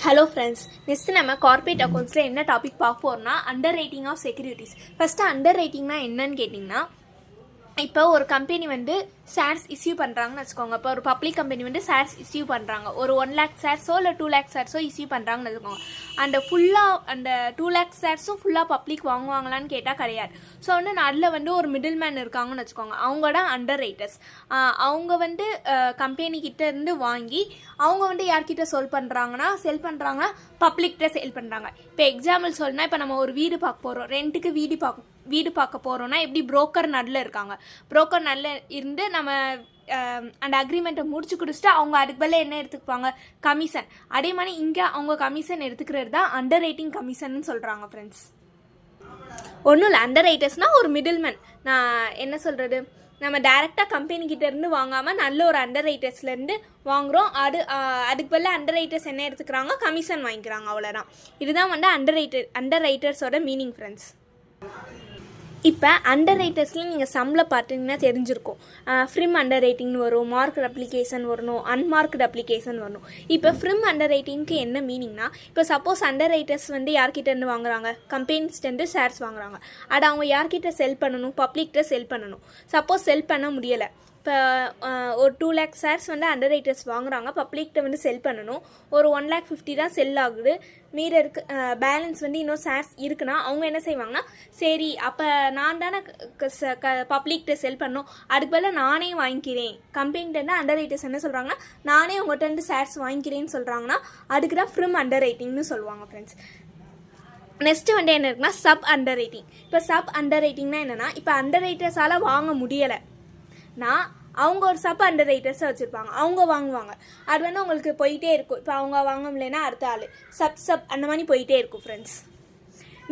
Hello friends, next நம்ம corporate அக்கௌண்ட்ஸில் என்ன டாபிக் பார்க்க போகிறோம்னா underwriting of securities. First அண்டர் ரைட்டிங்னா என்னன்னு கேட்டிங்கன்னா, இப்போ ஒரு கம்பெனி வந்து ஷேர்ஸ் இஸ்யூ பண்ணுறாங்கன்னு வச்சுக்கோங்க. இப்போ ஒரு பப்ளிக் கம்பெனி வந்து ஷேர்ஸ் இஸ்யூ பண்ணுறாங்க, ஒரு 1 lakh ஷேர்ஸோ இல்லை 2 lakh ஷேர்ஸோ இஸ்யூ பண்ணுறாங்கன்னு வச்சுக்கோங்க. அந்த 2 lakh ஷேர்ஸும் ஃபுல்லாக பப்ளிக் வாங்குவாங்களான்னு கேட்டால் கிடையாது. ஸோ வந்து அதில் வந்து ஒரு மிடில் மேன் இருக்காங்கன்னு வச்சுக்கோங்க, அவங்க தான் அண்டர் ரைட்டர்ஸ். அவங்க வந்து கம்பெனிக்கிட்ட இருந்து வாங்கி அவங்க வந்து யார்கிட்ட செல் பண்ணுறாங்கன்னா பப்ளிக்கிட்ட சேல் பண்ணுறாங்க. இப்போ எக்ஸாம்பிள் சொல்லணும்னா, இப்போ நம்ம ஒரு வீடு பார்க்க போகிறோம், ரெண்ட்டுக்கு வீடு பார்க்க போகிறோன்னா எப்படி புரோக்கர் நடுவில் இருக்காங்க. புரோக்கர் நடுவில் இருந்து நம்ம அந்த அக்ரிமெண்ட்டை முடிச்சு கொடுத்துட்டு அவங்க அதுக்கு பதில் என்ன எடுத்துக்குவாங்க, கமிஷன். அதே மாதிரி இங்கே அவங்க கமிஷன் எடுத்துக்கிறது தான் அண்டர் ரைட்டிங் கமிஷன் சொல்கிறாங்க ஃப்ரெண்ட்ஸ். ஒன்றும் இல்லை, அண்டர் ரைட்டர்ஸ்னால் ஒரு மிடில் மேன். நான் என்ன சொல்கிறது, நம்ம டேரெக்டாக கம்பெனிக்கிட்ட இருந்து வாங்காமல் நல்ல ஒரு அண்டர் ரைட்டர்ஸ்லேருந்து வாங்குகிறோம். அதுக்கு பதில் அண்டர் ரைட்டர்ஸ் என்ன எடுத்துக்கிறாங்க, கமிஷன் வாங்கிக்கிறாங்க, அவ்வளோதான். இதுதான் வந்து அண்டர் ரைட்டர்ஸோட மீனிங் ஃப்ரெண்ட்ஸ். இப்போ அண்டர் ரைட்டர்ஸ்லேயும் நீங்கள் சம்மில் பார்த்தீங்கன்னா தெரிஞ்சிருக்கும். ஃப்ரிம் அண்டர் ரைட்டிங்னு வரும், மார்க்டு அப்ளிகேஷன் வரணும், அன்மார்க்டு அப்ளிகேஷன் வரணும். இப்போ ஃப்ரிம் அண்டர் ரைட்டிங்க்கு என்ன மீனிங்னா, இப்போ சப்போஸ் அண்டர் ரைட்டர்ஸ் வந்து யார்கிட்டேருந்து வாங்குறாங்க, கம்பெனிஸ்டேருந்து ஷேர்ஸ் வாங்குறாங்க. அதை அவங்க யார்கிட்ட செல் பண்ணணும், பப்ளிக்கிட்ட செல் பண்ணணும். சப்போஸ் செல் பண்ண முடியலை, இப்போ ஒரு 2 lakh ஷேர்ஸ் வந்து அண்டர் ரைட்டர்ஸ் வாங்குறாங்க, பப்ளிக்கிட்ட வந்து செல் பண்ணணும். ஒரு 1,50,000 தான் செல் ஆகுது, மீற இருக்கு பேலன்ஸ் வந்து இன்னும் ஷேர்ஸ் இருக்குன்னா அவங்க என்ன செய்வாங்கன்னா, சரி அப்போ நான் தானே பப்ளிக்கிட்ட செல் பண்ணணும், அதுக்கு பதில் நானே வாங்கிக்கிறேன். கம்பெனிட்டேருந்து அண்டர் ரைட்டர்ஸ் என்ன சொல்கிறாங்கன்னா, நானே உங்கள்கிட்ட ஷேர்ஸ் வாங்கிக்கிறேன்னு சொல்கிறாங்கன்னா அதுக்கு தான் ஃப்ரிம் அண்டர் ரைட்டிங்னு சொல்லுவாங்க ஃப்ரெண்ட்ஸ். நெக்ஸ்ட்டு வந்து என்ன இருக்குன்னா, சப் அண்டர் ரைட்டிங். இப்போ சப் அண்டர் ரைட்டிங்னா என்னென்னா, இப்போ அண்டர் ரைட்டர்ஸால் வாங்க முடியலை, அவங்க ஒரு சப் அண்டர் ரைட்டர்ஸை வச்சுருப்பாங்க, அவங்க வாங்குவாங்க. அது வந்து உங்களுக்கு போயிட்டே இருக்கும். இப்போ அவங்க வாங்க முடியலன்னா அடுத்த ஆள் சப் அந்த மாதிரி போயிட்டே இருக்கும் friends.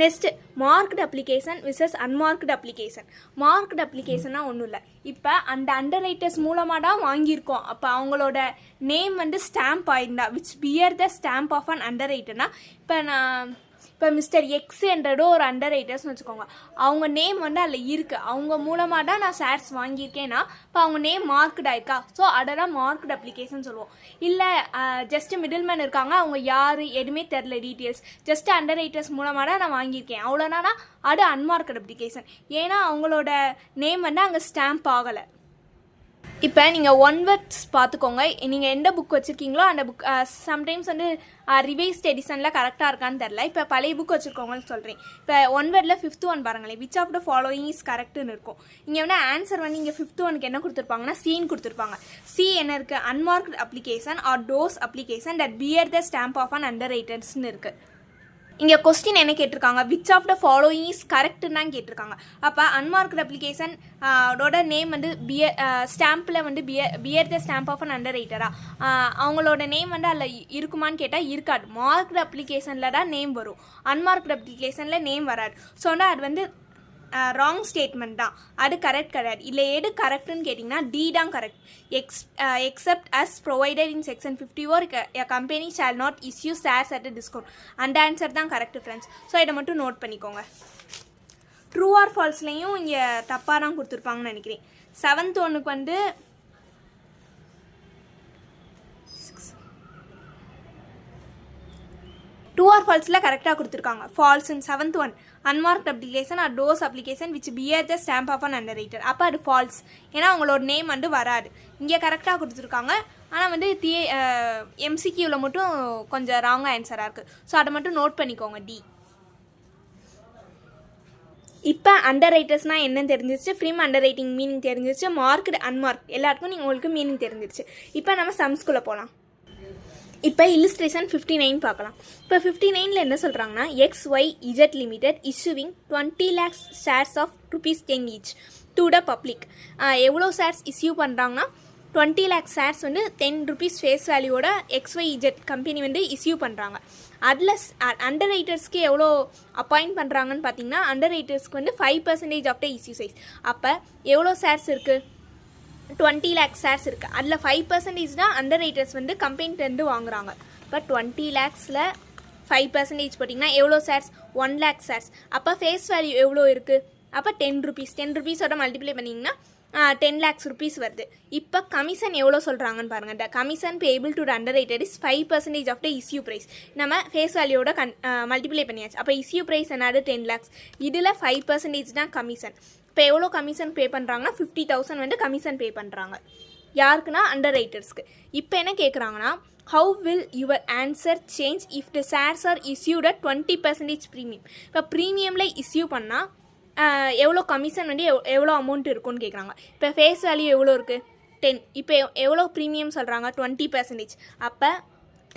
Next marked application versus unmarked application. Marked அப்ளிகேஷன்னா ஒன்றும் இல்லை, இப்போ அந்த அண்டர் ரைட்டர்ஸ் மூலமாக தான் வாங்கியிருக்கோம், அப்போ அவங்களோட நேம் வந்து ஸ்டாம்ப் ஆயிருந்தா which bear the stamp of an under ரைட்டர்னா, இப்போ மிஸ்டர் எக்ஸ் என்றதோ ஒரு அண்டர் ரைட்டர்ஸ்னு வச்சுக்கோங்க, அவங்க நேம் வந்து அதில் இருக்குது, அவங்க மூலமாக தான் நான் ஷேர்ஸ் வாங்கியிருக்கேன்னா இப்போ அவங்க நேம் மார்க்டு ஆயிருக்கா, ஸோ அதை தான் மார்க்டு அப்ளிகேஷன் சொல்லுவோம். இல்லை ஜஸ்ட்டு மிடில் மேன் இருக்காங்க, அவங்க யார் எதுவுமே தெரில டீட்டெயில்ஸ், ஜஸ்ட்டு அண்டர் ரைட்டர்ஸ் மூலமாக தான் நான் வாங்கியிருக்கேன் அவ்வளோனா அது அன்மார்க்டு அப்ளிகேஷன். ஏன்னா அவங்களோட நேம் வந்து அங்கே ஸ்டாம்ப் ஆகலை. இப்போ நீங்கள் 1 வேர்ட்ஸ் பார்த்துக்கோங்க, நீங்கள் எந்த புக் வச்சுருக்கீங்களோ அந்த புக் சம்டைம்ஸ் வந்து ரிவைஸ்ட் எடிஷனில் கரெக்டாக இருக்கான்னு தெரில. இப்போ பழைய புக் வச்சுருக்கோங்கன்னு சொல்கிறேன். இப்போ 1 வேர்டில் 5th ஒன் பாருங்களேன், which of the following is கரெக்டுன்னு இருக்கும். இங்கே வந்து ஆன்சர் வந்து இங்கே 5th ஒனுக்கு என்ன கொடுத்துருப்பாங்கன்னா, சீன்னு கொடுத்துருப்பாங்க. சி என்ன இருக்குது, unmarked application or those application that bear the stamp of an under ரைட்டர்ஸ்னு இருக்குது. இங்கே கொஸ்டின் என்ன கேட்டிருக்காங்க, which of the following is கரெக்டுன்னு தான் கேட்டிருக்காங்க. அப்போ அன்மார்க்டு அப்ளிகேஷன் அதோட நேம் வந்து ஸ்டாம்பில் வந்து bear the stamp of an under ரைட்டரா, அவங்களோட நேம் வந்து அதில் இருக்குமான்னு கேட்டால் இருக்காது. மார்க்டு அப்ளிகேஷனில் தான் நேம் வரும், அன்மார்க்டு அப்ளிகேஷனில் நேம் வராது. ஸோ வந்து அது வந்து ராங் ஸ்டேட்மெண்ட் தான், அது கரெக்ட் கிடையாது. இல்லை எது கரெக்டுன்னு கேட்டிங்கன்னா டி தான் correct. Except as provided in section 54 a company shall not issue shares at discount. அந்த ஆன்சர் தான் கரெக்ட் ஃப்ரெண்ட்ஸ். ஸோ இதை மட்டும் நோட் பண்ணிக்கோங்க. ட்ரூ ஆர் ஃபால்ஸ்லையும் இங்கே தப்பாக தான் கொடுத்துருப்பாங்கன்னு நினைக்கிறேன். 7th ஒன்றுக்கு வந்து ட்ரூ ஆர் ஃபால்ஸில் கரெக்டாக கொடுத்துருக்காங்க. False in 7th one, unmarked application or those application which bear the stamp of an underwriter. அப்போ அது ஃபால்ஸ், ஏன்னா அவங்களோட நேம் வந்து வராது. இங்கே கரெக்டாக கொடுத்துருக்காங்க, ஆனால் வந்து எம்சிக்யூவில் மட்டும் கொஞ்சம் ராங்காக ஆன்சராக இருக்குது. ஸோ அதை மட்டும் நோட் பண்ணிக்கோங்க, டி. இப்போ அண்டர் ரைட்டர்ஸ்னால் என்னன்னு தெரிஞ்சிருச்சு, ஃப்ரிம் அண்டர் ரைட்டிங் மீனிங் தெரிஞ்சிருச்சு, மார்க்டு அன்மார்க் எல்லாத்துக்கும் உங்களுக்கு மீனிங் தெரிஞ்சிருச்சு. இப்போ நம்ம சம்ஸ்குள்ளே போகலாம். இப்போ இல்லுஸ்ட்ரேஷன் 59 பார்க்கலாம். இப்போ 59ல் என்ன சொல்கிறாங்கன்னா, XYZ limited issuing 20 lakhs shares of ₹10 each to the public. எவ்வளோ ஷேர்ஸ் இஷ்யூ பண்ணுறாங்கன்னா, 20 lakh ஷேர்ஸ் வந்து ₹10 ஃபேஸ் வேல்யூவோட XYZ கம்பெனி வந்து இஷ்யூ பண்ணுறாங்க. அதில் அண்டர் ரைட்டர்ஸ்க்கு எவ்வளோ அப்பாயிண்ட் பண்ணுறாங்கன்னு பார்த்தீங்கன்னா, அண்டர் ரைட்டர்ஸ்க்கு வந்து 5% ஆஃப் த இஷ்யூ சைஸ். அப்போ எவ்வளோ ஷேர்ஸ் இருக்குது, 20 lakh ஷேர்ஸ் இருக்குது, அதில் 5% தான் அண்டர் ரைட்டர்ஸ் வந்து கம்பெனிட்டேருந்து வாங்குறாங்க. இப்போ 20 lakhsல 5% போட்டிங்கன்னா எவ்வளோ ஷேர்ஸ், 1 lakh ஷேர்ஸ். அப்போ ஃபேஸ் வேல்யூ எவ்வளோ இருக்குது, அப்போ ₹10 10 மல்டிப்ளை பண்ணிங்கன்னா 10 lakhs rupees வருது. இப்போ கமிஷன் எவ்வளோ சொல்கிறாங்கன்னு பாருங்கள். The commission payable to underwriter is 5% of the issue price. நம்ம ஃபேஸ் வேல்யூவோட மல்டிப்ளை பண்ணியாச்சு. அப்போ இஸ்யூ ப்ரைஸ் என்னது 10 lakhs. இதில் 5% தான் கமிஷன். இப்போ எவ்வளோ கமிஷன் பே பண்ணுறாங்கன்னா 50,000 வந்து கமிஷன் பே பண்ணுறாங்க. யாருக்குன்னா அண்டர் ரைட்டர்ஸ்க்கு. இப்போ என்ன கேட்குறாங்கன்னா, how will your answer change if the shares are issued at 20% premium. இப்போ ப்ரீமியமில் இஸ்யூ பண்ணால் எவ்வளோ கமிஷன் வந்து எவ்வளோ அமௌண்ட் இருக்குன்னு கேட்குறாங்க. இப்போ ஃபேஸ் வேல்யூ எவ்வளோ இருக்குது 10. இப்போ எவ்வளோ ப்ரீமியம் சொல்கிறாங்க 20%. அப்போ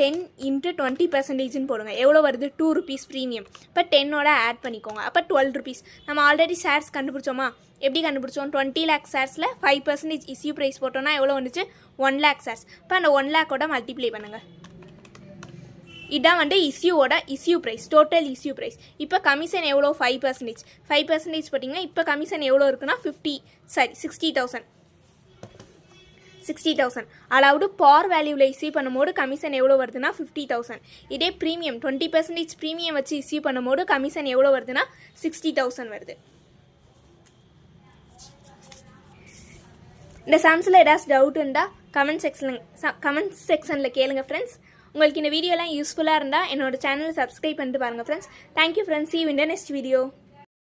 10 × 20% போடுங்க. எவ்வளோ வருது 2 rupees ப்ரீமியம். இப்போ 10ஓட ஆட் பண்ணிக்கோங்க. அப்போ 12 rupees. நம்ம ஆல்ரெடி ஷேர்ஸ் கண்டுபிடிச்சோமா? எப்படி கண்டுபிடிச்சோம்? 20 lakh ஷேர்ஸில் 5% இஸ்யூ ப்ரைஸ் போட்டோன்னா எவ்வளோ வந்துச்சு 1 lakh ஷேர்ஸ். இப்போ அந்த 1 lakhோட மல்டிப்ளை பண்ணுங்கள். இதான் வந்து issue price, total issue price. இப்போ கமிஷன் எவ்வளோ 5%. 5% போட்டிங்கன்னா இப்போ கமிஷன் எவ்வளோ இருக்குன்னா 60,000. அதாவது பார் வேல்யூவில் இஸ்யூ பண்ணும்போது கமிஷன் எவ்வளோ வருதுன்னா 50,000. இதே ப்ரீமியம் 20% ப்ரீமியம் வச்சு இஸ்யூ பண்ணும்போது கமிஷன் எவ்வளோ வருதுன்னா 60,000 வருது. இந்த சம்ஸில் ஏதாச்சும் டவுட் இருந்தால் கமெண்ட் செக்ஷனில் கேளுங்க ஃப்ரெண்ட்ஸ். உங்களுக்கு இந்த வீடியோலாம் யூஸ்ஃபுல்லாக இருந்தால் என்னோட சேனலை சப்ஸ்கிரைப் பண்ணிட்டு பாருங்கள் friends. Thank you friends. See you in the next video.